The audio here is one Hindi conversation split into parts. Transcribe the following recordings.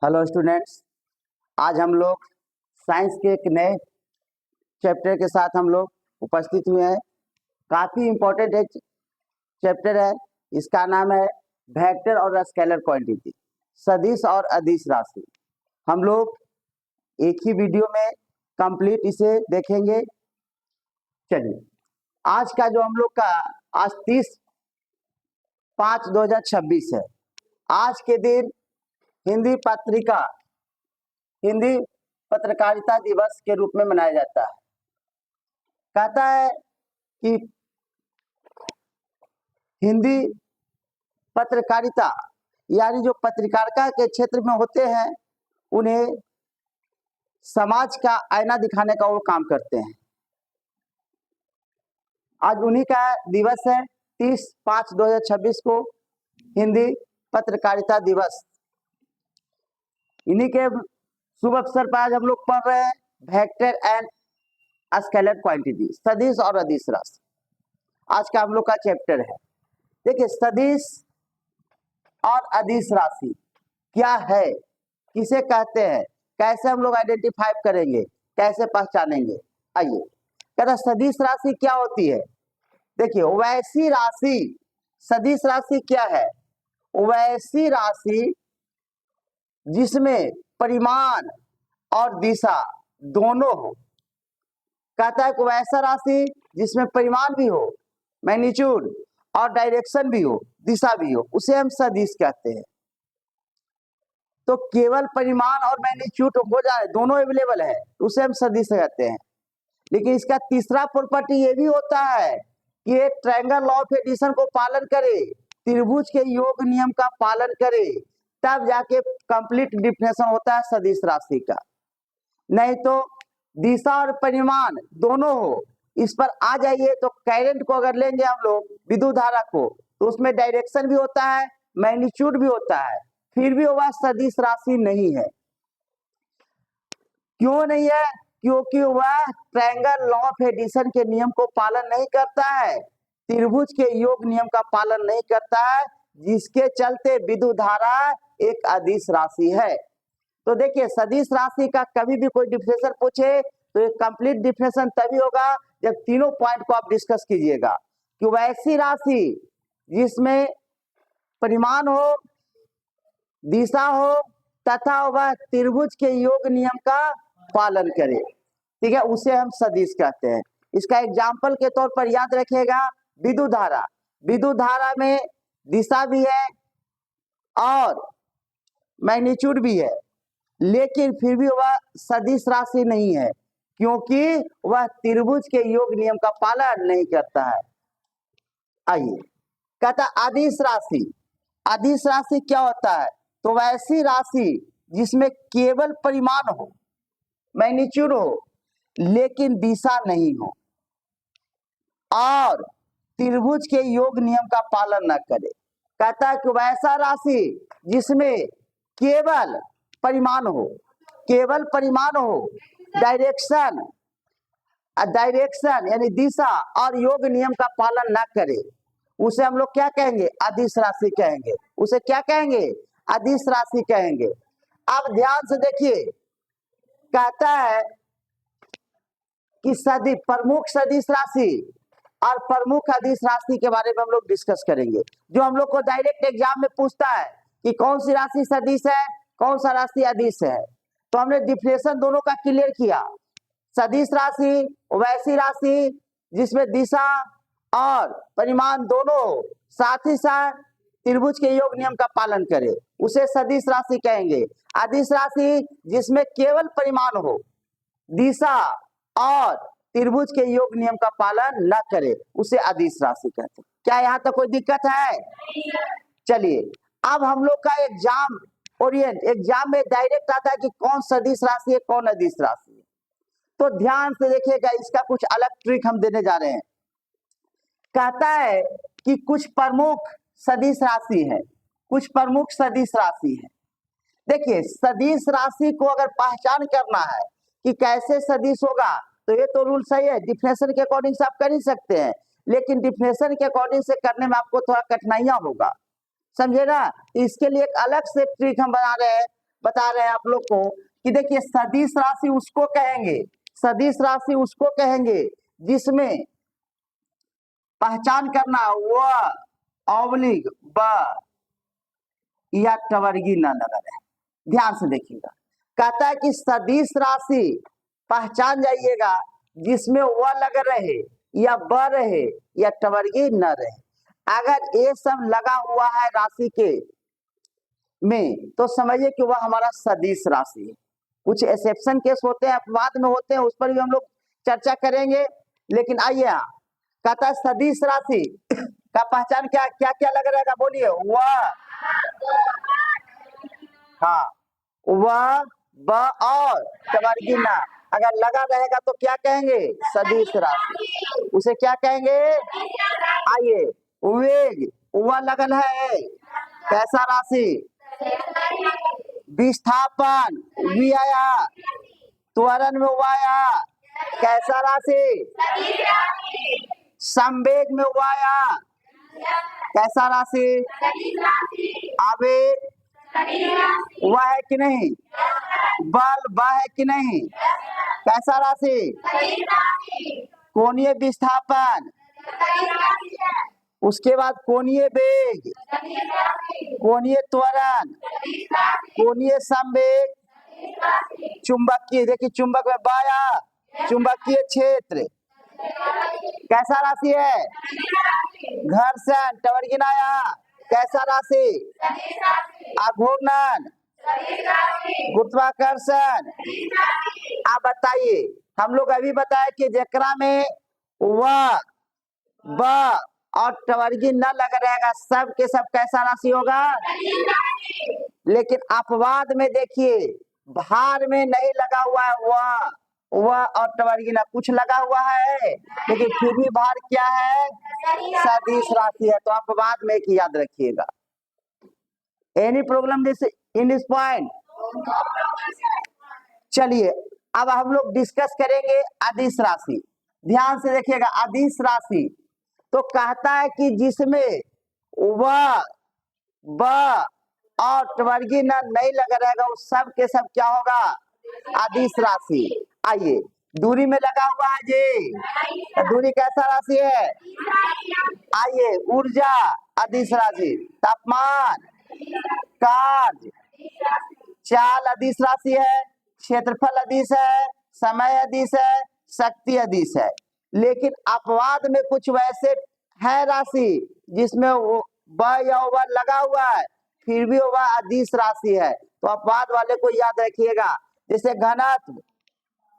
हेलो स्टूडेंट्स, आज हम लोग साइंस के एक नए चैप्टर के साथ हम लोग उपस्थित हुए हैं। काफ़ी इम्पोर्टेंट एक चैप्टर है, इसका नाम है वेक्टर और स्केलर क्वांटिटी, सदिश और अदिश राशि। हम लोग एक ही वीडियो में कंप्लीट इसे देखेंगे। चलिए, आज का जो हम लोग का आज 30/5/2026 है। आज के दिन हिंदी पत्रकारिता दिवस के रूप में मनाया जाता है। कहता है कि हिंदी पत्रकारिता यानी जो पत्रकारिता के क्षेत्र में होते हैं, उन्हें समाज का आईना दिखाने का वो काम करते हैं। आज उन्हीं का दिवस है, 30/5/2026 को हिंदी पत्रकारिता दिवस। इन्हीं के शुभ अवसर पर आज हम लोग पढ़ रहे हैं वेक्टर एंड स्केलर क्वांटिटी, सदिश और अदिश राशि। आज का हम लोग का चैप्टर है। देखिए, सदिश और अदिश राशि क्या है, किसे कहते हैं, कैसे हम लोग आइडेंटिफाई करेंगे, कैसे पहचानेंगे। आइए, कहता सदिश राशि क्या होती है। देखिए, वैसी राशि, सदिश राशि क्या है, वैसी राशि जिसमें परिमाण और दिशा दोनों हो। कहता है कि वैसा राशि जिसमें परिमाण भी हो, मैग्नीट्यूड, और डायरेक्शन भी हो, दिशा भी हो, उसे हम सदिश कहते हैं। तो केवल परिमाण और मैग्नीट्यूड हो जाए, दोनों अवेलेबल है, उसे हम सदिश कहते हैं। लेकिन इसका तीसरा प्रॉपर्टी ये भी होता है कि ये ट्रायंगल लॉ ऑफ एडिशन को पालन करे, त्रिभुज के योग नियम का पालन करे, तब जाके कंप्लीट डिफिनेशन होता है सदिश राशि का। नहीं तो दिशा और परिमाण दोनों हो, इस पर आ जाइए तो करंट को अगर लेंगे हम लोग, विद्युत धारा को, तो उसमें डायरेक्शन भी होता है, मैग्नीट्यूड भी होता है, फिर भी वह सदिश राशि नहीं है। क्यों नहीं है? क्योंकि वह ट्रायंगल लॉ ऑफ एडिशन के नियम को पालन नहीं करता है, त्रिभुज के योग नियम का पालन नहीं करता है, जिसके चलते विद्युत धारा एक अदिश राशि है। तो देखिए, सदिश राशि का कभी भी कोई डिफिनेशन पूछे तो एक कंप्लीट डिफिनेशन तभी होगा जब तीनों पॉइंट को आप डिस्कस कीजिएगा कि वैसी राशि जिसमें परिमाण हो, दिशा हो, तथा वह त्रिभुज के योग नियम का पालन करे, ठीक है, उसे हम सदिश कहते हैं। इसका एग्जाम्पल के तौर पर याद रखिएगा, विद्युत धारा। विद्युत धारा में दिशा भी है और मैग्नीट्यूड भी है, लेकिन फिर भी वह सदिश राशि नहीं है, क्योंकि वह त्रिभुज के योग नियम का पालन नहीं करता है। आइए, कहता अदिश राशि। अदिश राशि क्या होता है? तो वैसी राशि जिसमें केवल परिमाण हो, मैग्नीट्यूड हो, लेकिन दिशा नहीं हो, और त्रिभुज के योग नियम का पालन न करे। कहता है कि वैसा राशि जिसमें केवल परिमाण हो, केवल परिमाण हो, डायरेक्शन यानी दिशा और योग नियम का पालन न करे, उसे हम लोग क्या कहेंगे? अदिश राशि कहेंगे। उसे क्या कहेंगे? अदिश राशि कहेंगे। अब ध्यान से देखिए, कहता है कि प्रमुख सदिश राशि और प्रमुख अदिश राशि के बारे में हम लोग डिस्कस करेंगे, जो हम लोग को डायरेक्ट एग्जाम में पूछता है कि कौन सी राशि सदिश है, कौन सा राशि अदिश है। तो हमने डिफिनेशन दोनों का क्लियर किया। सदिश राशि वैसी राशि जिसमें दिशा और परिमाण दोनों, साथ ही साथ त्रिभुज के योग नियम का पालन करे, उसे सदिश राशि कहेंगे। अदिश राशि जिसमें केवल परिमाण हो, दिशा और त्रिभुज के योग नियम का पालन न करे, उसे अदिश राशि कहते हैं। क्या यहाँ तक कोई दिक्कत है? चलिए, अब हम लोग का एग्जाम में डायरेक्ट आता है कि कौन सदिश राशि है, कौन अदिश राशि है। तो ध्यान से देखिएगा, इसका कुछ अलग ट्रिक हम देने जा रहे हैं। कहता है कि कुछ प्रमुख सदिश राशि है, कुछ प्रमुख सदिश राशि है। देखिए, सदिश राशि को अगर पहचान करना है कि कैसे सदिश होगा, तो ये तो रूल सही है, डिफिनेशन के अकॉर्डिंग से आप कर ही सकते हैं, लेकिन डिफिनेशन के अकॉर्डिंग से करने में आपको थोड़ा कठिनाइयां होगा, समझे ना। इसके लिए एक अलग से ट्रिक हम बना रहे हैं, बता रहे हैं आप लोग को कि देखिए सदिश राशि उसको कहेंगे, सदिश राशि उसको कहेंगे जिसमें पहचान करना व ऑब्लिक ब या टवर्गी न लगा रहे। ध्यान से देखिएगा, कहता है कि सदिश राशि पहचान जाइएगा जिसमें व लग रहे या ब रहे या टवर्गी न रहे। अगर ये सब लगा हुआ है राशि के में तो समझिए कि वह हमारा सदिश राशि है। कुछ एक्सेप्शन केस होते हैं, अपवाद में होते हैं, उस पर भी हम लोग चर्चा करेंगे। लेकिन आइए, कहता है सदिश राशि का पहचान क्या क्या क्या लग रहेगा, बोलिए। वह, हाँ, वह ब और टवर्गी ना अगर लगा रहेगा तो क्या कहेंगे, सदिश राशि। उसे क्या कहेंगे, आइए, वेग वह लगन है, कैसा राशि, विस्थापन वी आया, त्वरण में वाया, कैसा राशि, संवेग में वाया, कैसा राशि, आवेग वह है कि नहीं, बल वह है कि नहीं, कैसा राशि, कोणीय विस्थापन, उसके बाद कोणीय वेग, कोणीय त्वरण, कोणीय संवेग, चुंबकीय, देखिए चुंबक में बाया, चुंबकीय क्षेत्र, कैसा राशि है, घर्षण टवर्गिनाया, कैसा राशि, आघूर्णन, गुरुत्वाकर्षण। आप बताइए, हम लोग अभी बताए कि जेकरा में व ब और टवर्गी न लग रहेगा सब के सब कैसा राशि होगा। लेकिन अपवाद में देखिए भार में नहीं लगा हुआ है वह और टवर्गी न, कुछ लगा हुआ है लेकिन फिर भी भार क्या है, सदिश राशि है। तो अपवाद में एक याद रखिएगा। Any problem this in this point. चलिए अब हम लोग डिस्कस करेंगे अदिश राशि। ध्यान से देखिएगा, अदिश राशि तो कहता है कि जिसमें वह ब और टवर्गी न नहीं लगा रहेगा वो सब के सब क्या होगा, अदिश राशि। आइए, दूरी में लगा हुआ है जी, तो दूरी कैसा राशि है, आइए, ऊर्जा अदिश राशि, तापमान, कार्य, चाल अदिश राशि है, क्षेत्रफल अदिश है, समय अदिश है, शक्ति अदिश है। लेकिन अपवाद में कुछ वैसे है राशि जिसमें वो ब या व लगा हुआ है फिर भी वह अदिश राशि है। तो अपवाद वाले को याद रखिएगा। जैसे घनत्व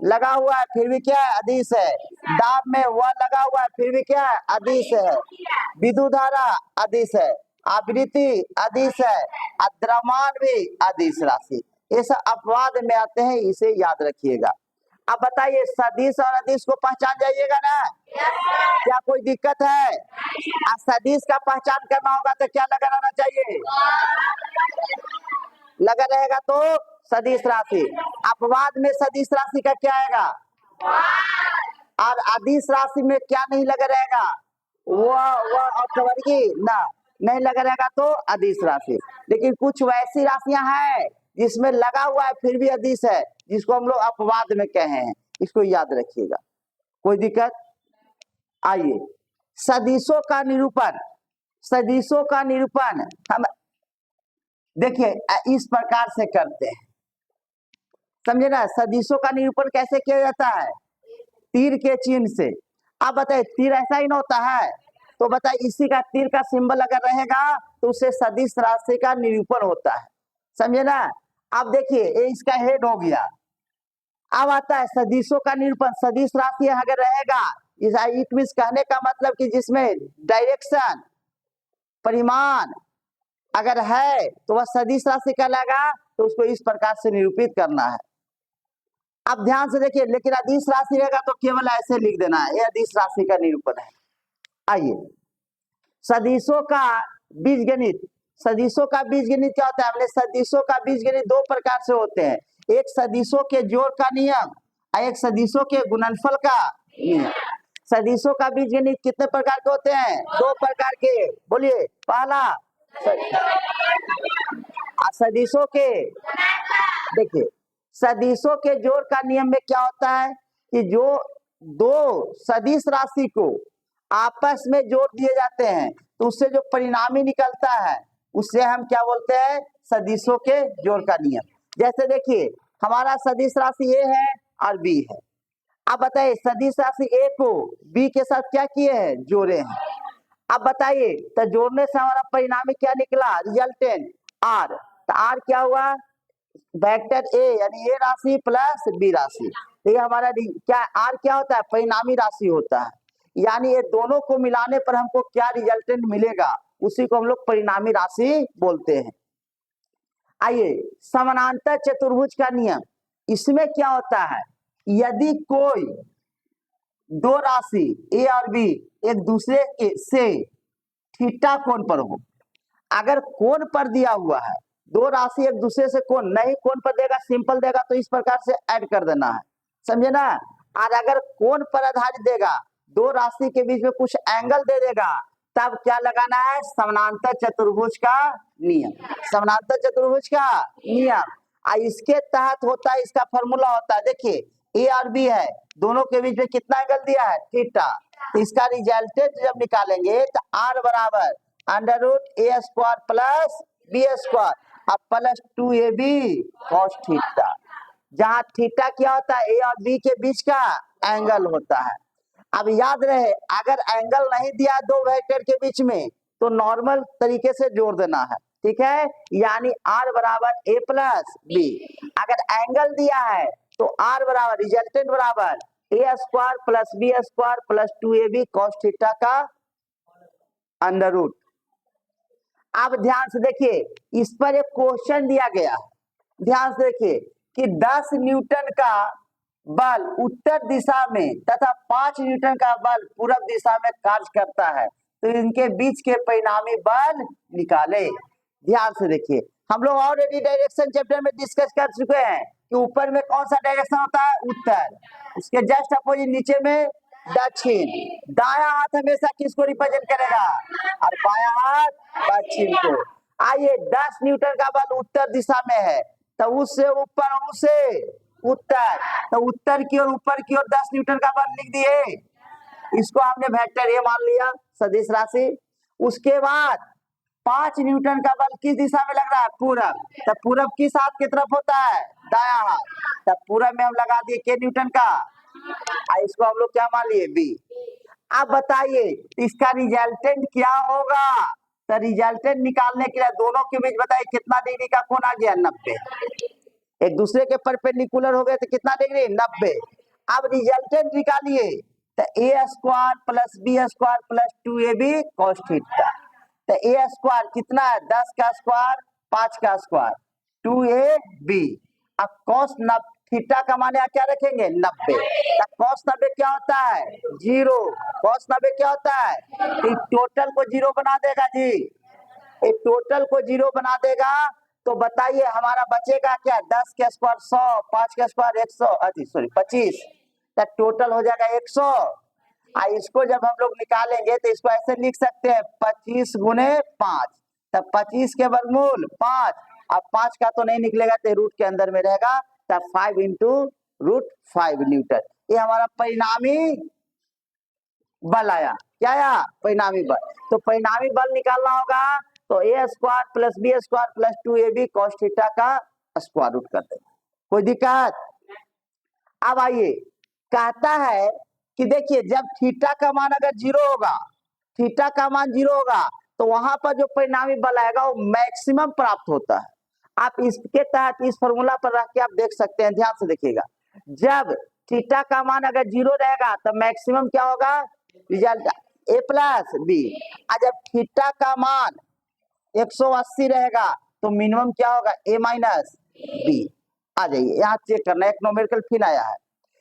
लगा हुआ है फिर भी क्या है, अदिश है। दाब में वह लगा हुआ है फिर भी क्या है, अदिश है। विद्युत धारा अदिश है, आवृत्ति अदिश है, द्रव्यमान भी अदिश राशि। ये सब अपवाद में आते हैं, इसे याद रखिएगा। अब बताइए सदिश और अदिश को पहचान जाइएगा ना, क्या कोई दिक्कत है। सदिश का पहचान करना होगा तो क्या लगा रहना चाहिए, लगा रहेगा तो सदिश राशि। अपवाद में सदिश राशि का क्या आएगा, और अदिश राशि में क्या नहीं लगा रहेगा, वह और टवर्गी ना नहीं लगा रहेगा तो अदिश राशि। लेकिन कुछ वैसी राशियां हैं जिसमें लगा हुआ है फिर भी अदिश है, जिसको हम लोग अपवाद में कहे हैं, इसको याद रखिएगा। कोई दिक्कत। आइए, सदिशों का निरूपण, सदिशों का निरूपण हम देखिए इस प्रकार से करते हैं, समझे ना। सदिशों का निरूपण कैसे किया जाता है, तीर के चिन्ह से। आप बताइए तीर ऐसा ही ना होता है, तो बताइए इसी का तीर का सिंबल अगर रहेगा तो उससे सदिश राशि का निरूपण होता है, समझे ना। अब देखिए ये इसका हेड हो गया। अब आता है सदिशों का निरूपण, सदिश राशि अगर रहेगा इट मींस कहने का मतलब कि जिसमें डायरेक्शन परिमाण अगर है तो वह सदिश राशि कहलाएगा। तो उसको इस प्रकार से निरूपित करना है। अब ध्यान से देखिए, लेकिन अदिश राशि रहेगा तो केवल ऐसे लिख देना है, ये अदिश राशि का निरूपण है। आइए, सदिशों का बीजगणित, सदिशों का बीजगणित क्या होता है, हमने सदिशों का बीजगणित दो प्रकार से होते हैं, एक सदिशों के जोड़ का नियम और एक सदिशों के गुणनफल का नियम। सदिशों का बीजगणित कितने प्रकार के होते हैं, दो प्रकार के, बोलिए। पहला सदिशों के देखिए सदिशों के जोड़ का नियम में क्या होता है कि जो दो सदिश राशि को आपस में जोड़ दिए जाते हैं तो उससे जो परिणामी निकलता है उससे हम क्या बोलते हैं, सदिशों के जोड़ का नियम। जैसे देखिए हमारा सदिश राशि ए है और बी है। अब बताइए सदिश राशि ए को बी के साथ क्या किए हैं, जोड़े हैं। अब बताइए तो जोड़ने से हमारा परिणामी क्या निकला, रिजल्टेंट आर। तो आर क्या हुआ, वेक्टर ए यानी ए राशि प्लस बी राशि। तो ये हमारा क्या आर क्या होता है, परिणामी राशि होता है। यानी ये दोनों को मिलाने पर हमको क्या रिजल्टेंट मिलेगा उसी को हम लोग परिणामी राशि बोलते हैं। आइए समानांतर चतुर्भुज का नियम, इसमें क्या होता है, यदि कोई दो राशि ए और बी एक दूसरे के से थीटा कोण पर हो, अगर कोण पर दिया हुआ है, दो राशि एक दूसरे से कोण नहीं कोण पर देगा, सिंपल देगा तो इस प्रकार से ऐड कर देना है, समझे ना। और अगर कोण पर आधारित देगा, दो राशि के बीच में कुछ एंगल दे देगा, तब क्या लगाना है, समानांतर चतुर्भुज का नियम। समानांतर चतुर्भुज का नियम इसके तहत होता है, इसका फॉर्मूला होता है, देखिए ए और बी है, दोनों के बीच में कितना एंगल दिया है, थीटा। तो इसका रिजल्टेंट जब निकालेंगे तो आर बराबर अंडर रूट ए स्क्वायर प्लस बी स्क्वायर अब प्लस 2ab cos थीटा, जहां थीटा क्या होता है, ए और बी के बीच का एंगल होता है। अब याद रहे अगर एंगल नहीं दिया दो वेक्टर के बीच में तो नॉर्मल तरीके से जोड़ देना है, ठीक है। यानी आर बराबर ए प्लस बी, अगर एंगल दिया है तो आर बराबर रिजल्टेंट बराबर A square plus B square plus 2ab cos theta का अंडर रूट। आप ध्यान से देखिए इस पर एक क्वेश्चन दिया गया, ध्यान से देखिए कि 10 न्यूटन का बल उत्तर दिशा में तथा 5 न्यूटन का बल पूर्व दिशा में कार्य करता है, तो इनके बीच के परिणामी बल निकाले। ध्यान से देखिए हम लोग ऑलरेडी डायरेक्शन चैप्टर में डिस्कस कर चुके हैं कि ऊपर में कौन सा डायरेक्शन होता है, उत्तर, उसके जस्ट अपोजिट नीचे में दक्षिण। दाया हाथ हमेशा किसको रिप्रेजेंट करेगा, और बाया हाथ दक्षिण को। आइए 10 न्यूटन का बल उत्तर दिशा में है तो उससे ऊपर उसे उत्तर, तो उत्तर की ओर ऊपर की ओर 10 न्यूटन का बल लिख दिए, इसको हमने वेक्टर ए मान लिया सदिश राशि। उसके बाद 5 न्यूटन का बल किस दिशा में लग रहा है, पूरब, तो पूरब किस हाथ की तरफ होता है, दाया हाथ, तब पूरब में हम लगा दिए के न्यूटन का, इसको हम लोग क्या मान लिए, बी। अब बताइए इसका रिजल्टेंट क्या होगा, तो रिजल्टेंट निकालने के लिए दोनों के बीच बताइए कितना डिग्री का कोण आ गया, 90। एक दूसरे के परपेंडिकुलर हो गए तो कितना डिग्री, 90। अब रिजल्टेंट निकालिए तो A square plus B square plus 2ab cos theta. तो ए स्क्वायर कितना है, 10 का स्क्वायर 5 का स्क्वायर 2ab। अब cos थीटा का माने क्या रखेंगे, 90। cos 90 क्या होता है, 0। cos 90 क्या होता है, टोटल को 0 बना देगा जी, एक टोटल को 0 बना देगा। तो बताइए हमारा बचेगा क्या, 10 के स्क्वायर 100, 5 के स्क्वायर 100, 25, तो टोटल हो जाएगा 100। इसको जब हम लोग निकालेंगे तो इसको ऐसे लिख सकते हैं 25 गुने 5, तब 25 के वर्गमूल 5, अब 5 का तो नहीं निकलेगा तो रूट के अंदर में रहेगा, तब 5 इंटू रूट 5 न्यूटन। ये हमारा परिणामी बल आया, क्या आया, परिणामी बल। तो परिणामी बल निकालना होगा तो A square plus B square plus 2ab cos theta का स्क्वायर रूट कर देंगे, कोई दिक्कत। अब आइए कहता है कि देखिए जब थीटा का मान अगर 0 होगा, थीटा का मान 0 होगा तो वहां पर जो परिणामी बल आएगा वो मैक्सिमम प्राप्त होता है। आप इसके तहत इस फॉर्मूला पर रख के आप देख सकते हैं, ध्यान से देखिएगा, जब थीटा का मान अगर 0 रहेगा तो मैक्सिमम क्या होगा, रिजल्ट ए प्लस बी। जब थीटा का मान 180 रहेगा तो मिनिमम क्या होगा, ए माइनस बी। आ जाइए यहाँ चेक करना, एक न्यूमेरिकल फिर आया है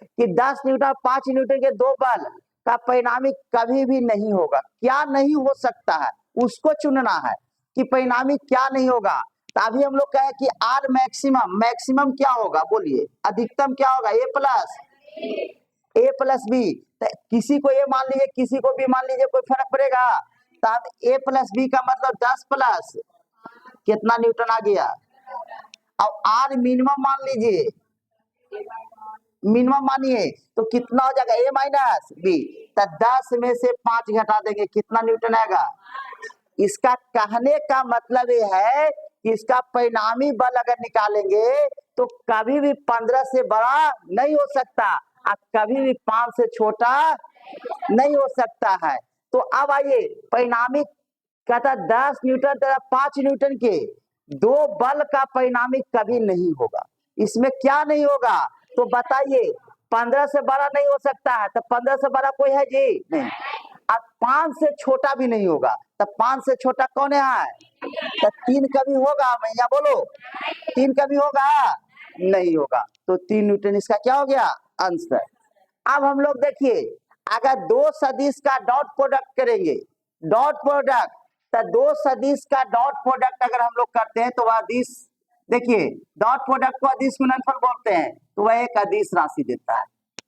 कि 10 न्यूटन 5 न्यूटन के दो बल का परिणामी कभी भी नहीं होगा। क्या नहीं हो सकता है उसको चुनना है कि परिणामी क्या नहीं होगा। तो अभी हम लोग कहे कि आर मैक्सिमम, मैक्सिमम क्या होगा बोलिए, अधिकतम क्या होगा, ए प्लस बी। किसी को ए मान लीजिए किसी को बी मान लीजिए, कोई फर्क पड़ेगा। तब ए प्लस बी का मतलब 10 प्लस कितना न्यूटन आ गया, और आर मिनिमम मान लीजिए, मिनिमम मानिए तो कितना हो जाएगा, ए माइनस बी। तो 10 में से 5 घटा देंगे, कितना न्यूटन आएगा। इसका कहने का मतलब ये है कि इसका परिणामी बल अगर निकालेंगे तो कभी भी 15 से बड़ा नहीं हो सकता और कभी भी 5 से छोटा नहीं हो सकता है। तो अब आइए, परिणामी कहता 10 न्यूटन तथा 5 न्यूटन के दो बल का परिणामी कभी नहीं होगा। इसमें क्या नहीं होगा तो बताइए, 15 से बड़ा नहीं हो सकता है, तो 15 से बड़ा कोई है जी नहीं, और 5 से छोटा भी नहीं होगा। तो 5 से छोटा कौन है, तो 3 कभी होगा, मैया बोलो 3 कभी होगा नहीं होगा। तो 3 न्यूटन इसका क्या हो गया, आंसर। अब हम लोग देखिए, अगर दो सदिश का डॉट प्रोडक्ट करेंगे, डॉट प्रोडक्ट, तो दो सदिश का डॉट प्रोडक्ट अगर हम लोग करते हैं तो वह अदिश, देखिए डॉट प्रोडक्ट को अदिश गुणनफल बोलते हैं, तो वह एक अदिश राशि देता है।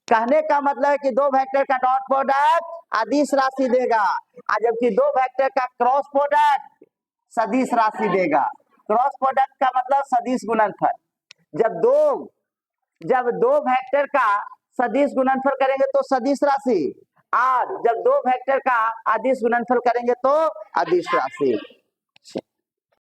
कहने का मतलब है कि दो वेक्टर का डॉट प्रोडक्ट अदिश राशि देगा, और जबकि दो वेक्टर का क्रॉस प्रोडक्ट सदिश राशि देगा। क्रॉस प्रोडक्ट का मतलब सदिश गुणनफल। जब दो वेक्टर का सदिश गुणनफल करेंगे तो सदिश राशि, और जब दो वेक्टर का अदिश गुणनफल करेंगे तो अदिश राशि।